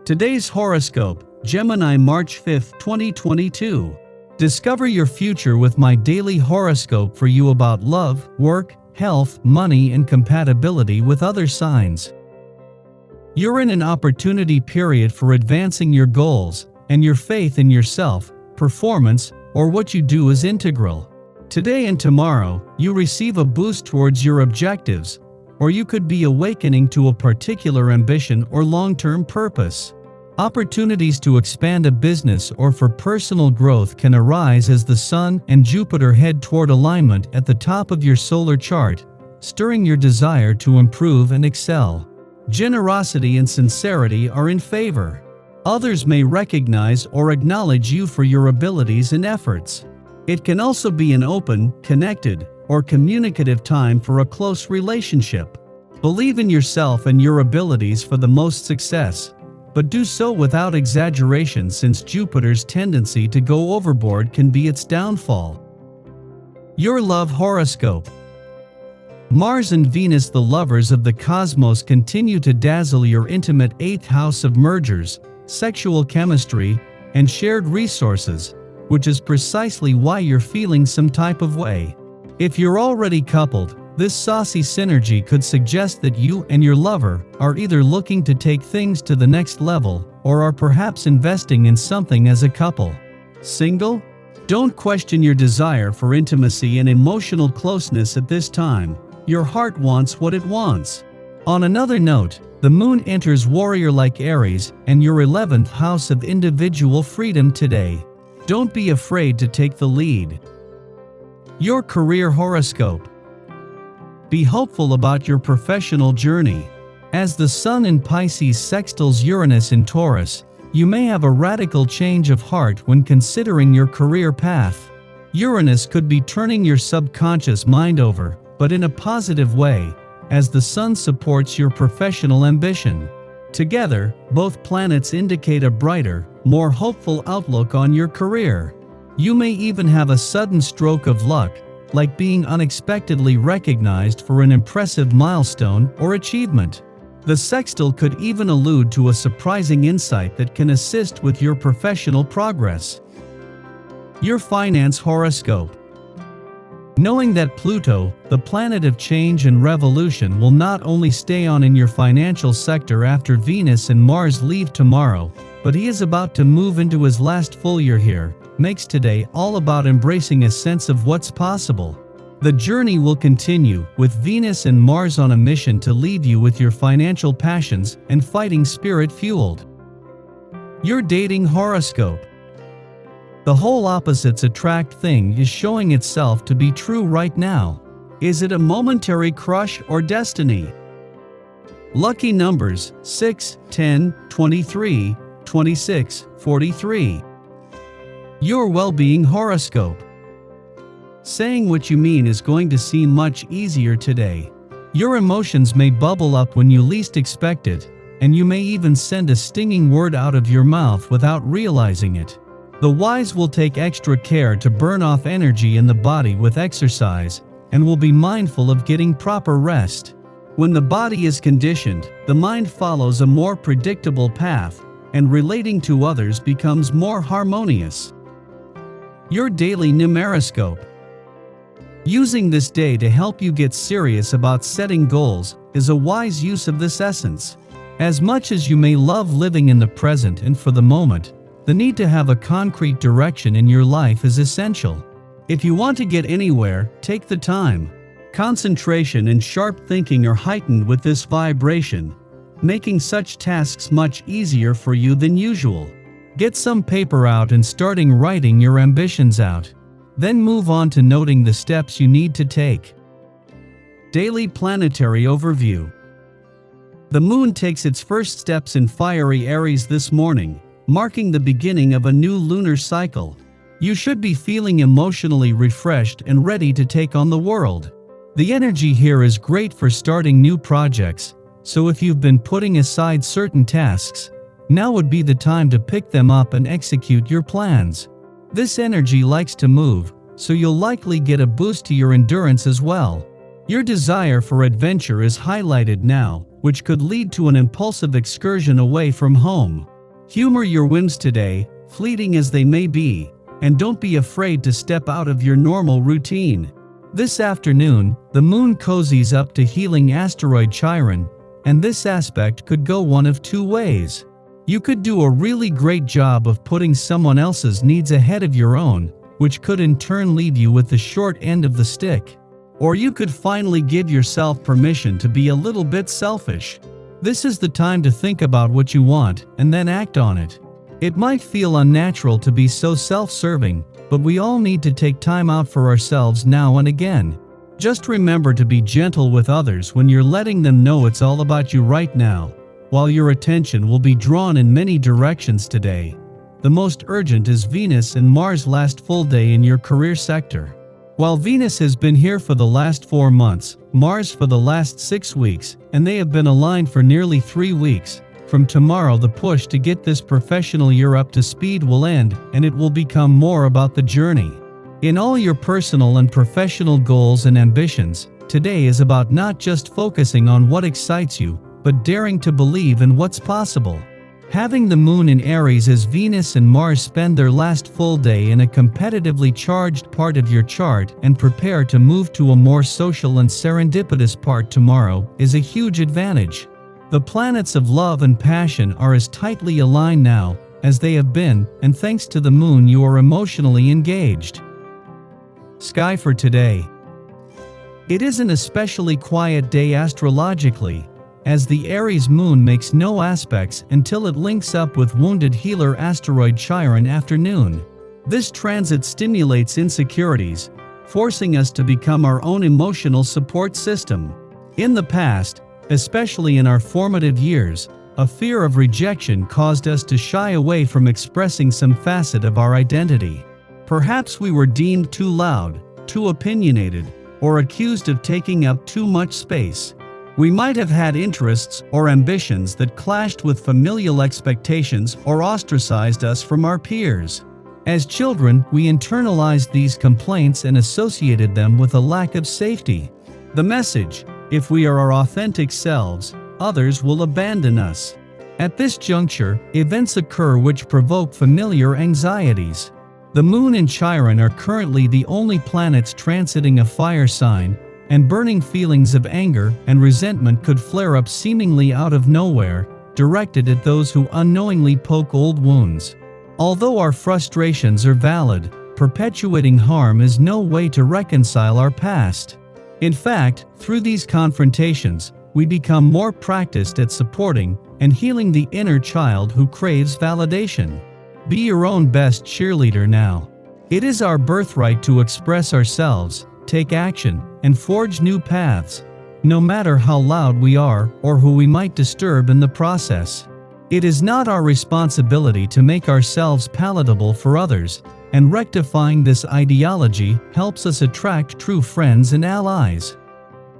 Today's horoscope, Gemini March 5, 2022. Discover your future with my daily horoscope for you about love, work, health, money, and compatibility with other signs. You're in an opportunity period for advancing your goals, and your faith in yourself, performance, or what you do is integral. Today and tomorrow, you receive a boost towards your objectives, or you could be awakening to a particular ambition or long-term purpose. Opportunities to expand a business or for personal growth can arise as the Sun and Jupiter head toward alignment at the top of your solar chart, stirring your desire to improve and excel. Generosity and sincerity are in favor. Others may recognize or acknowledge you for your abilities and efforts. It can also be an open, connected, or communicative time for a close relationship. Believe in yourself and your abilities for the most success, but do so without exaggeration since Jupiter's tendency to go overboard can be its downfall. Your love horoscope. Mars and Venus, the lovers of the cosmos, continue to dazzle your intimate 8th house of mergers, sexual chemistry, and shared resources, which is precisely why you're feeling some type of way. If you're already coupled, this saucy synergy could suggest that you and your lover are either looking to take things to the next level or are perhaps investing in something as a couple. Single? Don't question your desire for intimacy and emotional closeness at this time. Your heart wants what it wants. On another note, the moon enters warrior-like Aries and your 11th house of individual freedom today. Don't be afraid to take the lead. Your career horoscope. Be hopeful about your professional journey. As the Sun in Pisces sextiles Uranus in Taurus, you may have a radical change of heart when considering your career path. Uranus could be turning your subconscious mind over, but in a positive way, as the Sun supports your professional ambition. Together, both planets indicate a brighter, more hopeful outlook on your career. You may even have a sudden stroke of luck, like being unexpectedly recognized for an impressive milestone or achievement. The sextile could even allude to a surprising insight that can assist with your professional progress. Your finance horoscope. Knowing that Pluto, the planet of change and revolution, will not only stay on in your financial sector after Venus and Mars leave tomorrow, but he is about to move into his last full year here, makes today all about embracing a sense of what's possible. The journey will continue, with Venus and Mars on a mission to leave you with your financial passions and fighting spirit fueled. Your dating horoscope. The whole opposites attract thing is showing itself to be true right now. Is it a momentary crush or destiny? Lucky numbers 6, 10, 23, 26, 43. Your well-being horoscope. Saying what you mean is going to seem much easier today. Your emotions may bubble up when you least expect it, and you may even send a stinging word out of your mouth without realizing it. The wise will take extra care to burn off energy in the body with exercise, and will be mindful of getting proper rest. When the body is conditioned, the mind follows a more predictable path, and relating to others becomes more harmonious. Your daily numeroscope. Using this day to help you get serious about setting goals is a wise use of this essence. As much as you may love living in the present and for the moment, the need to have a concrete direction in your life is essential. If you want to get anywhere, take the time. Concentration and sharp thinking are heightened with this vibration, making such tasks much easier for you than usual. Get some paper out and starting writing your ambitions out. Then move on to noting the steps you need to take. Daily planetary overview. The moon takes its first steps in fiery Aries this morning, marking the beginning of a new lunar cycle. You should be feeling emotionally refreshed and ready to take on the world. The energy here is great for starting new projects, so if you've been putting aside certain tasks, now would be the time to pick them up and execute your plans. This energy likes to move, so you'll likely get a boost to your endurance as well. Your desire for adventure is highlighted now, which could lead to an impulsive excursion away from home. Humor your wins today, fleeting as they may be, and don't be afraid to step out of your normal routine. This afternoon, the moon cozies up to healing asteroid Chiron, and this aspect could go one of two ways. You could do a really great job of putting someone else's needs ahead of your own, which could in turn leave you with the short end of the stick. Or you could finally give yourself permission to be a little bit selfish. This is the time to think about what you want and then act on it. It might feel unnatural to be so self-serving, but we all need to take time out for ourselves now and again. Just remember to be gentle with others when you're letting them know it's all about you right now. While your attention will be drawn in many directions today, the most urgent is Venus and Mars' last full day in your career sector. While Venus has been here for the last 4 months, Mars for the last 6 weeks, and they have been aligned for nearly 3 weeks. From tomorrow, the push to get this professional year up to speed will end, and it will become more about the journey. In all your personal and professional goals and ambitions, today is about not just focusing on what excites you, but daring to believe in what's possible. Having the moon in Aries as Venus and Mars spend their last full day in a competitively charged part of your chart and prepare to move to a more social and serendipitous part tomorrow is a huge advantage. The planets of love and passion are as tightly aligned now as they have been, and thanks to the moon you are emotionally engaged. Sky for today. It is an especially quiet day astrologically, as the Aries moon makes no aspects until it links up with wounded healer asteroid Chiron afternoon. This transit stimulates insecurities, forcing us to become our own emotional support system. In the past, especially in our formative years, a fear of rejection caused us to shy away from expressing some facet of our identity. Perhaps we were deemed too loud, too opinionated, or accused of taking up too much space. We might have had interests or ambitions that clashed with familial expectations or ostracized us from our peers. As children, we internalized these complaints and associated them with a lack of safety. The message: if we are our authentic selves, others will abandon us. At this juncture, events occur which provoke familiar anxieties. The moon and Chiron are currently the only planets transiting a fire sign, and burning feelings of anger and resentment could flare up seemingly out of nowhere, directed at those who unknowingly poke old wounds. Although our frustrations are valid, perpetuating harm is no way to reconcile our past. In fact, through these confrontations, we become more practiced at supporting and healing the inner child who craves validation. Be your own best cheerleader now. It is our birthright to express ourselves, take action, and forge new paths, no matter how loud we are or who we might disturb in the process. It is not our responsibility to make ourselves palatable for others, and rectifying this ideology helps us attract true friends and allies.